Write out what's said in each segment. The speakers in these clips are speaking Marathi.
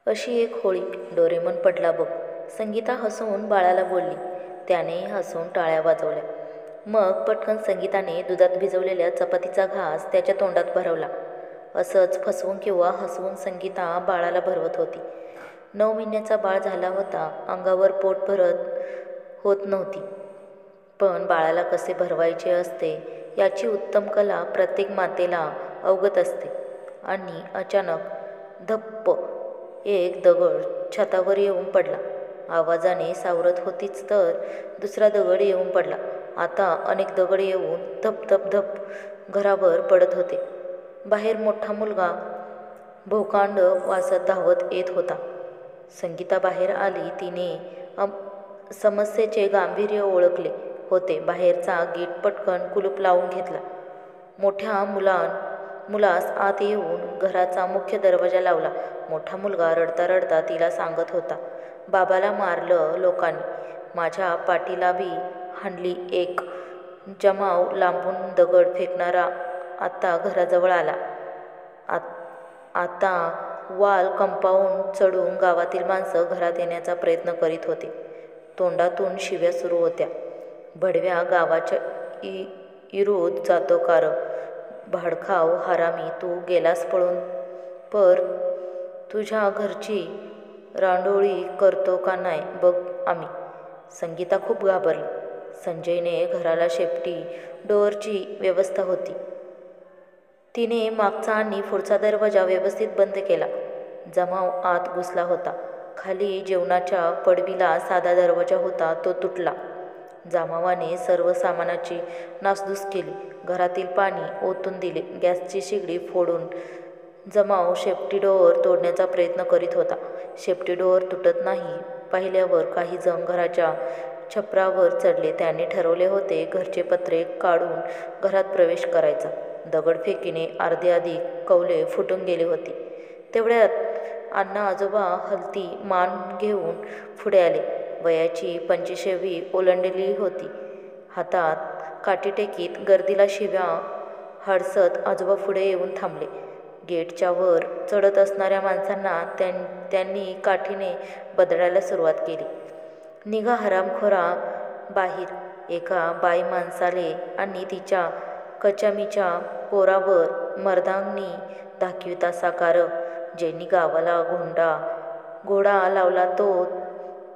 अशी एक होळी डोरेमॉन पडला बघ. संगीता हसून बाळाला बोलली. त्यानेही हसून टाळ्या वाजवल्या. मग पटकन संगीताने दुधात भिजवलेल्या चपातीचा घास त्याच्या तोंडात भरवला. असंच फसवून किंवा हसवून संगीता बाळाला भरवत होती. 9 महिन्याचा बाळ झाला होता. अंगावर पोट भरत होत नव्हती. पण बाळाला कसे भरवायचे असते याची उत्तम कला प्रत्येक मातेला अवगत असते. आणि अचानक धप्प एक दगड छतावर येऊन पडला. आवाजाने सावरत होतीच तर दुसरा दगड येऊन पडला. आता अनेक दगड येऊन धप धप धप घरावर पडत होते. बाहेर मोठा मुलगा भोकांड वासत धावत येत होता. संगीता बाहेर आली. तिने समस्येचे गांभीर्य ओळखले होते. बाहेरचा गेट पटकन कुलूप लावून घेतला. मोठ्या मुलास आत येऊन घराचा मुख्य दरवाजा लावला. मोठा मुलगा रडता रडता तिला सांगत होता, बाबाला मारलं लोकांनी. माझ्या पाठीला बी हाणली एक. जमाव लांबून दगड फेकणारा आता घराजवळ आला. आता वाल कंपाऊंड चढून गावातील माणसं घरात येण्याचा प्रयत्न करीत होते. तोंडातून शिव्या सुरू होत्या. भडव्या गावाच्या इरूद जातो कार, भाडखाव हरामी, तू गेलास पळून, पर तुझ्या घरची रांडोळी करतो का नाही बघ आम्ही. संगीता खूप घाबरली. संजयने घराला सेफ्टी डोअरची व्यवस्था होती. तिने मागचा आणि पुढचा दरवाजा व्यवस्थित बंद केला. जमाव आत घुसला होता. खाली जेवणाच्या पडवीला साधा दरवाजा होता, तो तुटला. जमावाने सर्व सामानाची नासधूस केली. घरातील पाणी ओतून दिले. गॅसची शेगडी फोडून जमाव सेफ्टी डोअर तोडण्याचा प्रयत्न करीत होता. सेफ्टी डोअर तुटत नाही पाहिल्यावर काही जण घराच्या छपरावर चढले. त्यांनी ठरवले होते घरचे पत्रे काढून घरात प्रवेश करायचा. दगडफेकीने अर्धे अधिक कौले फुटून गेले होते. तेवढ्यात अण्णा आजोबा हलती मान घेऊन पुढे आले. वयाची 85वी ओलांडली होती. हातात काठी टेकीत गर्दीला शिव्या हाडसत आजोबा पुढे येऊन थांबले. गेटच्या वर चढत असणाऱ्या माणसांना त्यांनी काठीने बदडायला सुरुवात केली. निघा हरामखोरा बाहेर. एका बाई माणसाले आणि तिच्या कचामीच्या पोरावर मर्दांनी दाखविता साकार. ज्यांनी गावाला घोडा लावला तो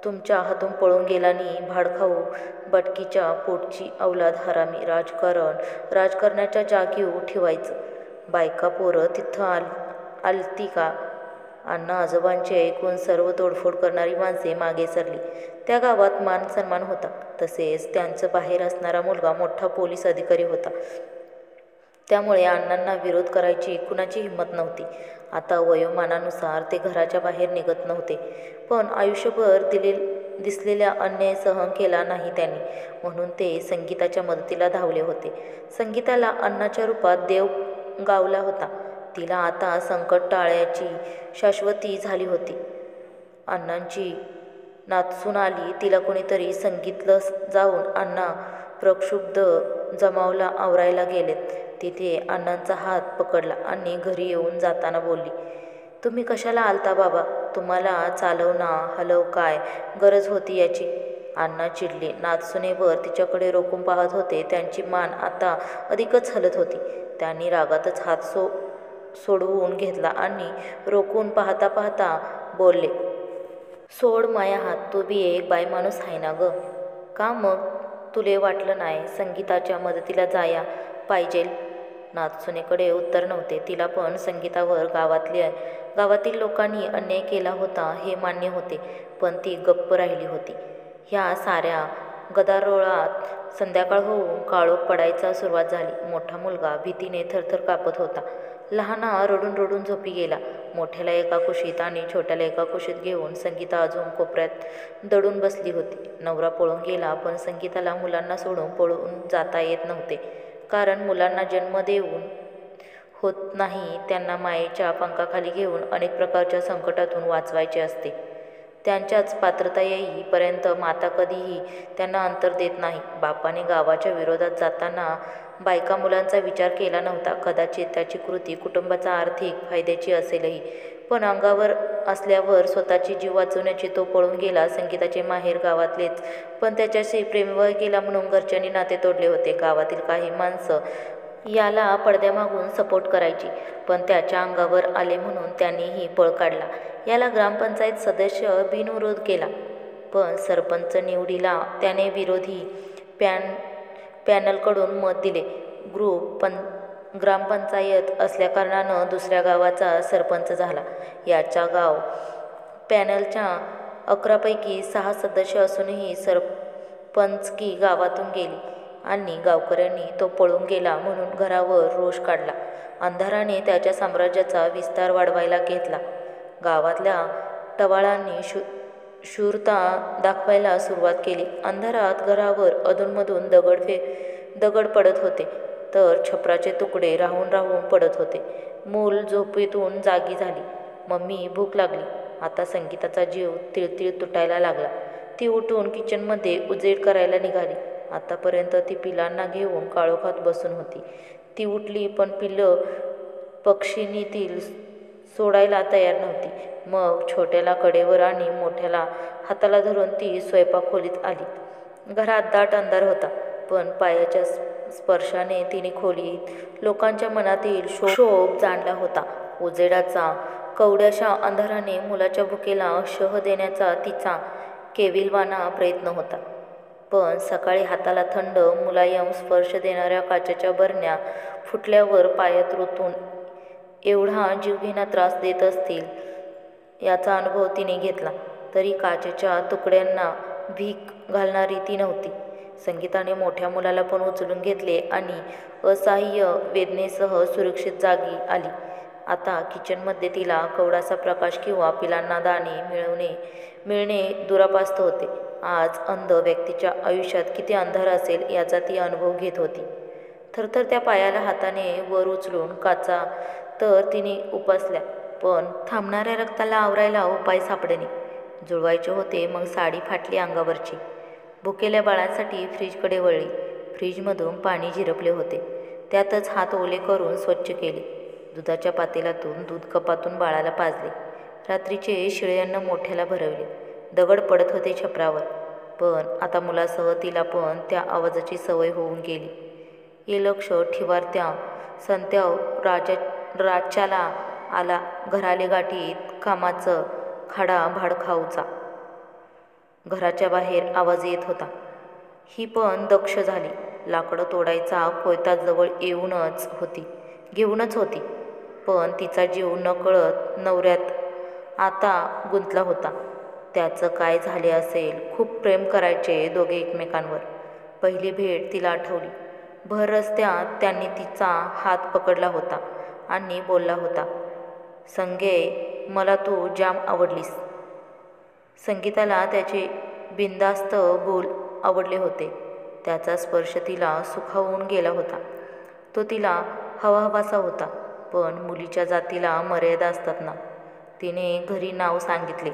तुमच्या हातून पळून गेला नी. भाडखाऊ बटकीच्या पोटची अवलाद हरामी. राजकारणाच्या जागीव ठेवायचं. बायका पोरं तिथं आलती का? अण्णा आजोबांचे ऐकून सर्व तोडफोड करणारी माणसे मागे सरली. त्या गावात मान सन्मान होता. तसेच त्यांचं बाहेर असणारा मुलगा मोठा पोलीस अधिकारी होता. त्यामुळे अण्णांना विरोध करायची कुणाची हिंमत नव्हती. आता वयोमानानुसार ते घराच्या बाहेर निघत नव्हते. पण आयुष्यभर दिसलेला अन्याय सहन केला नाही त्यांनी. म्हणून ते संगीताच्या मदतीला धावले होते. संगीताला अण्णाच्या रूपात देव गावला होता. तिला आता संकट टाळायची शाश्वती झाली होती. अण्णांची नातसून आली. तिला कोणीतरी सांगितलं जाऊन अण्णा प्रक्षुब्ध जमावला आवरायला गेलेत. तिथे अण्णांचा हात पकडला आणि घरी येऊन जाताना बोलली, तुम्ही कशाला आलता बाबा? तुम्हाला चालव ना हलव, काय गरज होती याची? अण्णा चिडले. नातसुनेवर तिच्याकडे रोखून पाहत होते. त्यांची मान आता अधिकच हलत होती. त्यांनी रागातच हात सोडवून घेतला आणि रोखून पाहता पाहता बोलले, सोड माया हात, तू बी एक बाई माणूस आहे ना ग. का मग तुले वाटलं नाही संगीताच्या मदतीला जाया पाहिजेल? नातसुनेकडे उत्तर नव्हते. तिला पण संगीतावर गावातील लोकांनी अन्याय केला होता हे मान्य होते. पण ती गप्प राहिली होती. ह्या साऱ्या गदारोळात संध्याकाळ होऊन काळोख पडायचा सुरुवात झाली. मोठा मुलगा भीतीने थरथर कापत होता. लहाना रडून रडून झोपी गेला. मोठ्याला एका कुशीत आणि छोट्याला एका कुशीत घेऊन संगीता अजून कोपऱ्यात दडून बसली होती. नवरा पळून गेला. पण संगीताला मुलांना सोडून पळून जाता येत नव्हते. कारण मुलांना जन्म देऊन होत नाही. त्यांना मायेच्या पंखाखाली घेऊन अनेक प्रकारच्या संकटातून वाचवायचे असते. त्यांच्याच पात्रता येईपर्यंत माता कधीही त्यांना अंतर देत नाही. बापाने गावाच्या विरोधात जाताना बायका मुलांचा विचार केला नव्हता. कदाचित त्याची कृती कुटुंबाचा आर्थिक फायद्याची असेलही. पण अंगावर असल्यावर स्वतःची जीव वाचवण्याची तो पळून गेला. संगीताचे माहेर गावातलेच, पण त्याच्याशी प्रेमविवाह केला म्हणून घरच्यांनी नाते तोडले होते. गावातील काही माणसं याला पडद्यामागून सपोर्ट करायची, पण त्याच्या अंगावर आले म्हणून त्यांनीही पळ काढला. याला ग्रामपंचायत सदस्य बिनविरोध केला, पण सरपंच निवडीला त्याने विरोधी पॅनलकडून मत दिले. ग्रामपंचायत असल्याकारणानं दुसऱ्या गावाचा सरपंच झाला. याच्या गाव पॅनलच्या 11 पैकी 6 सदस्य असूनही सरपंचकी गावातून गेली आणि गावकऱ्यांनी तो पळून गेला म्हणून घरावर रोष काढला. अंधाराने त्याच्या साम्राज्याचा विस्तार वाढवायला घेतला. गावातल्या टवाळांनी शूरता दाखवायला सुरुवात केली. अंधारात घरावर अधूनमधून दगड पडत होते, तर छपराचे तुकडे राहून राहून पडत होते. मूल झोपेतून जागी झाली. मम्मी, भूक लागली. आता संगीताचा जीव तिळतिळ तुटायला लागला. ती उठून किचनमध्ये उजेड करायला निघाली. आतापर्यंत ती पिलांना घेऊन काळोखात बसून होती. ती उठली, पण पिलं पक्षिणीतील सोडायला तयार नव्हती. मग छोट्याला कडेवर आणि मोठ्याला हाताला धरून ती स्वयंपाकखोलीत आली. घरात दाट अंधार होता, पण पायाच्या स्पर्शाने तिने खोलीत लोकांच्या मनातील शोभ जाणला होता. उजेडाचा कवड्याशा अंधाराने मुलाच्या भुकेला शह देण्याचा तिचा केविलवाणा प्रयत्न होता. पण सकाळी हाताला थंड मुलायम स्पर्श देणाऱ्या काचेच्या बरण्या फुटल्यावर पायात रुतून एवढा जीवघेणा त्रास देत असतील याचा अनुभव तिने घेतला. तरी काचेच्या तुकड्यांना भीक घालणारी ती नव्हती. संगीताने मोठ्या मुलाला पण उचलून घेतले आणि असहाय्य वेदनेसह सुरक्षित जागी आली. आता किचनमध्ये तिला कवडासा प्रकाश किंवा पिलांना दाणे मिळणे दुरापास्त होते. आज अंध व्यक्तीच्या आयुष्यात किती अंधार असेल याचा ती अनुभव घेत होती. थरथर त्या पायाला हाताने वर उचलून काचा तर तिने उपसल्या, पण थांबणाऱ्या रक्ताला आवरायला उपाय सापडेने. जुळवायचे होते, मग साडी फाटली अंगावरची. भुकेल्या बाळांसाठी फ्रीजकडे वळली. फ्रीजमधून पाणी झिरपले होते. त्यातच हात ओले करून स्वच्छ केले. दुधाच्या पातेल्यातून दूध कपातून बाळाला पाजले. रात्रीचे शिळे अन्न मोठ्याला भरवले. दगड पडत होते छपरावर, पण आता मुलासह तिला पण त्या आवाजाची सवय होऊन गेली. ये लक्ष ठिवारत्या संत्याव राच्याला आला. घराले गाठीत कामाचं खाडा भाडखाऊचा. घराच्या बाहेर आवाज येत होता. ही पण दक्ष झाली. लाकडं तोडायचा कोयता जवळ घेऊनच होती, पण तिचा जीव नकळत नवऱ्यात आता गुंतला होता. त्याचं काय झाले असेल? खूप प्रेम करायचे दोघे एकमेकांवर. पहिली भेट तिला आठवली. भर रस्त्यात त्यांनी तिचा हात पकडला होता आणि बोलला होता, संगे, मला तू जाम आवडलीस. संगीताला त्याचे बिनधास्त बोल आवडले होते. त्याचा स्पर्श तिला सुखावून गेला होता. तो तिला हवाहवासा होता, पण मुलीच्या जातीला मर्यादा असतात ना. तिने घरी नाव सांगितले.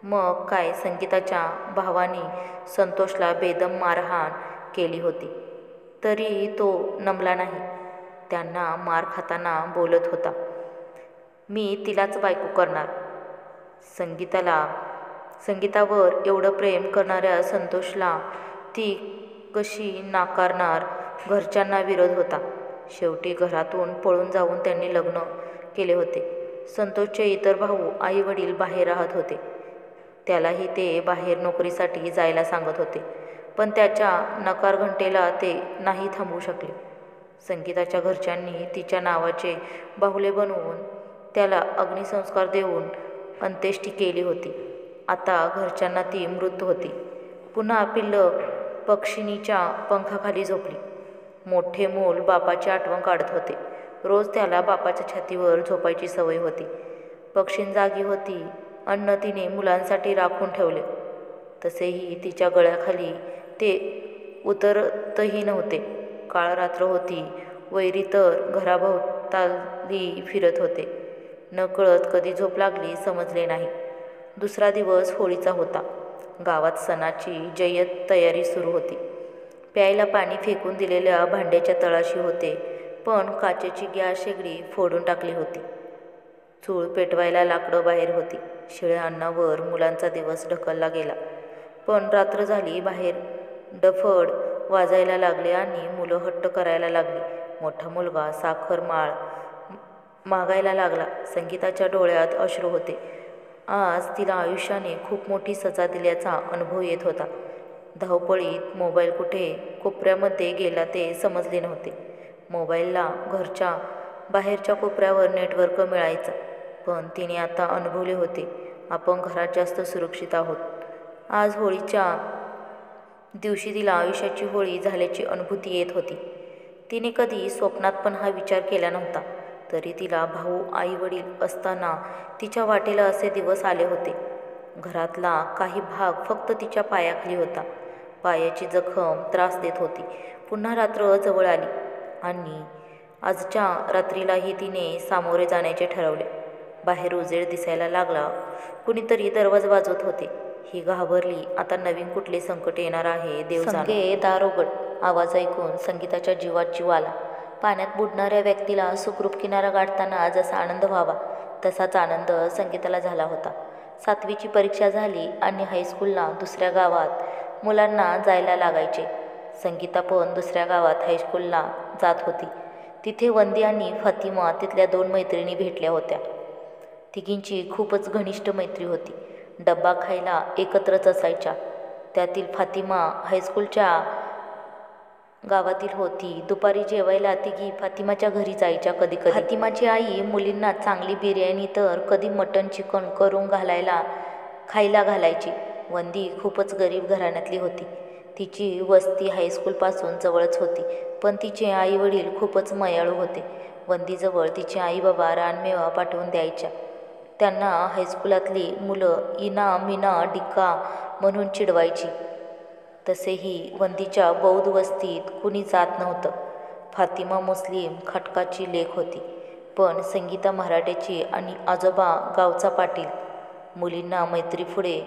मग काय, संगीताच्या भावाने संतोषला बेदम मारहाण केली होती, तरी तो नमला नाही. त्यांना मार खाताना बोलत होता, मी तिलाच बायको करणार. संगीतावर एवढं प्रेम करणाऱ्या संतोषला ती कशी नाकारणार? घरच्यांना विरोध होता. शेवटी घरातून पळून जाऊन त्यांनी लग्न केले होते. संतोषचे इतर भाऊ आई वडील बाहेर राहत होते. त्यालाही ते बाहेर नोकरीसाठी जायला सांगत होते, पण त्याच्या नकार घंटेला ते नाही थांबवू शकले. संगीताच्या घरच्यांनी तिच्या नावाचे बाहुले बनवून त्याला अग्निसंस्कार देऊन अंत्येष्टी केली होती. आता घरच्यांना ती मृत होती. पुन्हा पिल्लं पक्षिणीच्या पंखाखाली झोपली. मोठे मूल बापाची आठवण काढत होते. रोज त्याला बापाच्या छातीवर झोपायची सवय होती. पक्षीण जागी होती. अन्न तिने मुलांसाठी राखून ठेवले, तसेही तिच्या गळ्याखाली ते उतरतही नव्हते. काळ रात्र होती. वैरी तर घराभोवताली फिरत होते. नकळत कधी झोप लागली समजले नाही. दुसरा दिवस होळीचा होता. गावात सणाची जय्यत तयारी सुरू होती. प्यायला पाणी फेकून दिलेल्या भांड्याच्या तळाशी होते, पण काचेची गॅस शेगडी फोडून टाकली होती. चूल पेटवायला लाकडं बाहेर होती. शिळ्या अन्नावर मुलांचा दिवस ढकलला गेला. पण रात्र झाली. बाहेर डफड वाजायला लागले आणि मुलं हट्ट करायला लागली. मोठा मुलगा साखर माळ मागायला लागला. संगीताच्या डोळ्यात अश्रू होते. आज तिला आयुष्याने खूप मोठी सजा दिल्याचा अनुभव येत होता. धावपळीत मोबाईल कुठे कोपऱ्यामध्ये गेला ते समजले नव्हते. मोबाईलला घरच्या बाहेरच्या कोपऱ्यावर नेटवर्क मिळायचं, पण तिने आता अनुभवले होते, आपण घरात जास्त सुरक्षित आहोत. आज होळीच्या दिवशी तिला आयुष्याची होळी झाल्याची अनुभूती येत होती. तिने कधी स्वप्नात पण हा विचार केला नव्हता. तरी तिला भाऊ आई-वडील असताना तिच्या वाटेला असे दिवस आले होते. घरातला काही भाग फक्त तिच्या पायाखाली होता. पायाची जखम त्रास देत होती. पुन्हा रात्र जवळ आली आणि आजच्या रात्रीलाही तिने सामोरे जाण्याचे ठरवले. बाहेर उजेड दिसायला लागला. कुणीतरी दरवाजा वाजवत होते. ही घाबरली. आता नवीन कुठले संकट येणार आहे देव जाणे. संगे दार उघड. आवाज ऐकून संगीताच्या जीवात जीव आला. पाण्यात बुडणाऱ्या व्यक्तीला सुखरूप किनारा गाठताना जसा आनंद व्हावा तसाच आनंद संगीताला झाला होता. 7वीची परीक्षा झाली आणि हायस्कूलला दुसऱ्या गावात मुलांना जायला लागायचे. संगीता पण दुसऱ्या गावात हायस्कूलला जात होती. तिथे वंदी आणि फातिमा तिथल्या 2 मैत्रिणी भेटल्या होत्या. तिघींची खूपच घनिष्ठ मैत्री होती. डब्बा खायला एकत्रच असायच्या. त्यातील फातिमा हायस्कूलच्या गावातील होती. दुपारी जेवायला तिघी फातिमाच्या घरी जायच्या. कधी कधी फातिमाची आई मुलींना चांगली बिर्याणी तर कधी मटण चिकन करून खायला घालायची. वंदी खूपच गरीब घराण्यातली होती. तिची वस्ती हायस्कूलपासून जवळच होती, पण तिचे आईवडील खूपच मायाळू होते. वंदीजवळ तिचे आई-बाबा रानमेवा पाठवून द्यायच्या. त्यांना हायस्कूलातली मुलं इना मीना डिक्का म्हणून चिडवायची. तसेही वंदीच्या बौद्ध वस्तीत कुणी जात नव्हतं. फातिमा मुस्लिम खटकाची लेक होती, पण संगीता मराठ्याची आणि आजोबा गावचा पाटील. मुलींना मैत्रीपुढे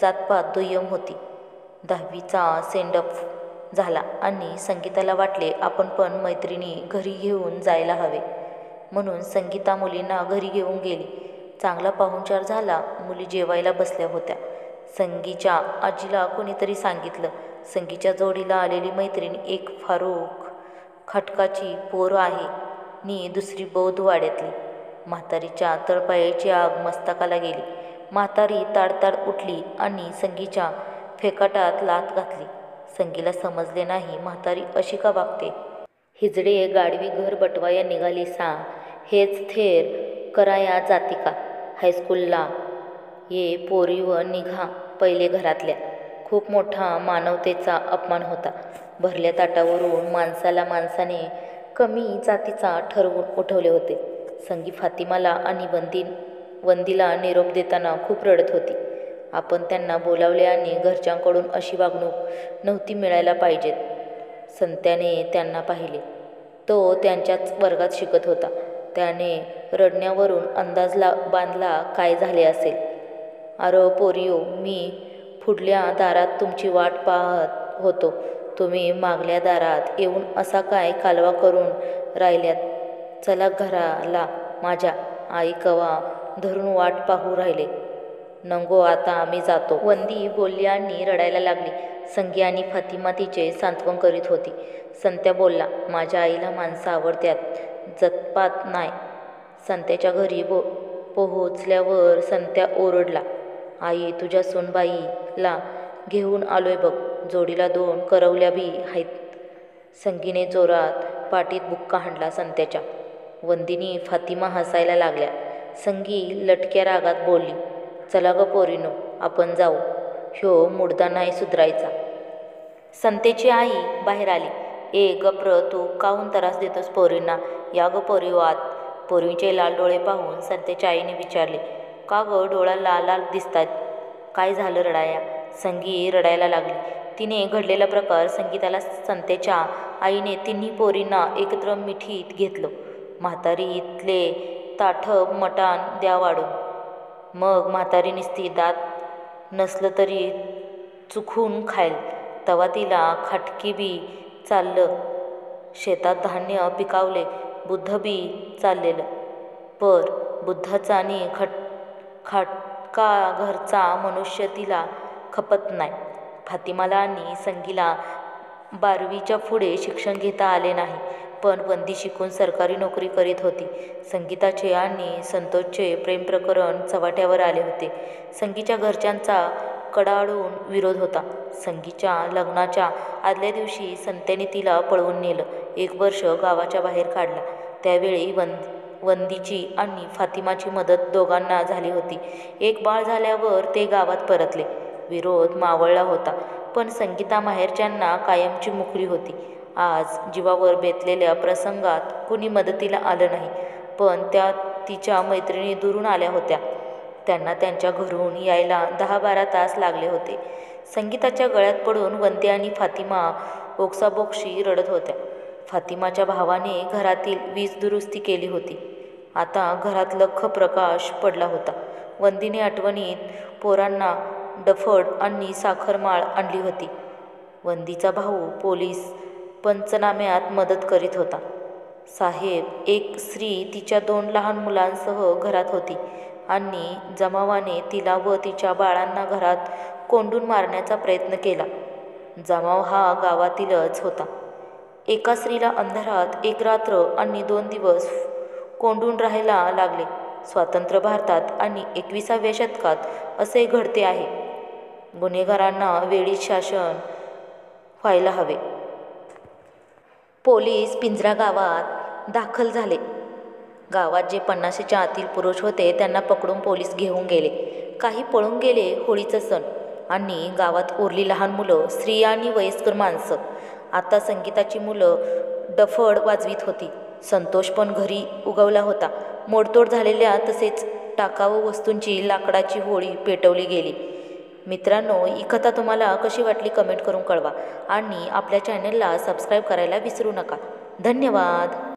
जातपात दुय्यम होती. 10वीचा सेंडऑफ झाला आणि संगीताला वाटले आपण पण मैत्रिणी घरी घेऊन जायला हवे. म्हणून संगीता मुलींना घरी घेऊन गेली. चांगला पाहुणचार झाला. मुली जेवायला बसल्या होत्या. संगीच्या आजीला कोणीतरी सांगितलं, संगीच्या जोडीला आलेली मैत्रीण एक फारूक खटकाची पोर आहे नि दुसरी बौद्ध वाड्यातली. म्हातारीच्या तळपायाची आग मस्तकाला गेली. म्हातारी ताडताड उठली आणि संगीच्या फेकाटात लाथ घातली. संगीला समजले नाही म्हातारी अशी का वागते. हिजडे गाडवी घर बटवाया निघाली सा, हेच थेर कराया जाती का. हायस्कूलला ये पोरी व निघा पहिले घरातल्या. खूप मोठा मानवतेचा अपमान होता. भरल्या ताटावरून माणसाने कमी जातीचा ठरवून उठवले होते. संगी फातिमाला आणि वंदीला निरोप देताना खूप रडत होती. आपण त्यांना बोलावले आणि घरच्यांकडून अशी वागणूक नव्हती मिळायला पाहिजेत. संत्याने त्यांना पाहिले. तो त्यांच्याच वर्गात शिकत होता. त्याने रडण्यावरून अंदाज बांधला काय झाले असेल. अरे पोरियो, मी पुढल्या दारात तुमची वाट पाहत होतो. तुम्ही मागल्या दारात येऊन असा काय कालवा करून राहिल्यात. चला घराला, माझ्या आई कवा धरून वाट पाहू राहिले. नंगो आता आम्ही जातो. वंदी बोलली आणि रडायला लागली. संगी आणि फातिमा तिचे सांत्वन करीत होती. संत्या बोलला, माझ्या आईला माणसं आवडत्यात, जतपात नाही. संत्याच्या घरी पोहोचल्यावर संत्या ओरडला, आई तुझ्या सूनबाईला घेऊन आलोय बघ. जोडीला 2 करवल्या बी आहेत. संगीने जोरात पाठीत बुक्का हाणला संत्याच्या. वंदीनी फातिमा हसायला लागल्या. संगी लटक्या रागात बोलली, चला ग पोरीनो, आपण जाऊ. ह्यो मुडदा नाही सुधरायचा. संतेची आई बाहेर आली. ए गप्र, तू काहून त्रास देतोस पोरींना. या ग पोरी आत. पोरींचे लाल डोळे पाहून संतेच्या आईने विचारले, का ग डोळा लाल लाल दिसतात. काय झालं रडाया. संगी रडायला लागली. तिने घडलेला प्रकार संगीताला संतेच्या आईने तिन्ही पोरींना एकत्र मिठीत घेतलं. म्हातारीतले ताठं मटाण द्या वाढून. मग म्हातारी निस्ती दात नसलं तरी चुकून खाईल. तवा तिला खाटकी बी चाललं. शेतात धान्य पिकावले, बुद्ध बी चाललेलं. पर बुद्धाचा आणि खाटका घरचा मनुष्य तिला खपत नाही. फातिमाला आणि संगीला 12वीच्या पुढे शिक्षण घेता आले नाही, पण वंदी शिकून सरकारी नोकरी करीत होती. संगीताचे आणि संतोषचे प्रेमप्रकरण चव्हाट्यावर आले होते. संगीच्या घरच्यांचा कडाडून विरोध होता. संगीच्या लग्नाच्या आदल्या दिवशी संत्याने तिला पळवून नेलं. 1 वर्ष गावाच्या बाहेर काढला. त्यावेळी वंदीची आणि फातिमाची मदत दोघांना झाली होती. एक बाळ झाल्यावर ते गावात परतले. विरोध मावळला होता, पण संगीता माहेरच्यांना कायमची मुकरी होती. आज जीवावर बेतलेल्या प्रसंगात कुणी मदतीला आलं नाही, पण त्या तिच्या मैत्रिणी दुरून आल्या होत्या. त्यांना त्यांच्या घरून यायला 10-12 तास लागले होते. संगीताच्या गळ्यात पडून वंदी आणि फातिमा ओक्साबोक्शी रडत होत्या. फातिमाच्या भावाने घरातील वीज दुरुस्ती केली होती. आता घरात लख्ख प्रकाश पडला होता. वंदीने आठवणीत पोरांना डफड आणि साखरमाळ आणली होती. वंदीचा भाऊ पोलीस पंचनाम्यात मदत करीत होता. साहेब, एक स्त्री तिच्या 2 लहान मुलांसह घरात होती आणि जमावाने तिला व तिच्या बाळांना घरात कोंडून मारण्याचा प्रयत्न केला. जमाव हा गावातीलच होता. एका स्त्रीला अंधारात 1 रात्र आणि 2 दिवस कोंडून राहायला लागले. स्वातंत्र्य भारतात आणि 21व्या शतकात असे घडते आहे. गुन्हेगारांना वेळीच शासन व्हायला हवे. पोलीस पिंजरा गावात दाखल झाले. गावात जे 50च्या आतील पुरुष होते त्यांना पकडून पोलीस घेऊन गेले. काही पळून गेले. होळीचा सण आणि गावात उरली लहान मुलं, स्त्रिया आणि वयस्कर माणसं. आता संगीताची मुलं डफड वाजवीत होती. संतोष पण घरी उगवला होता. मोडतोड झालेल्या तसेच टाकाऊ वस्तूंची लाकडाची होळी पेटवली गेली. मित्रांनो, ही कथा तुम्हाला कशी वाटली कमेंट करून कळवा आणि आपल्या चॅनलला सबस्क्राईब करायला विसरू नका. धन्यवाद.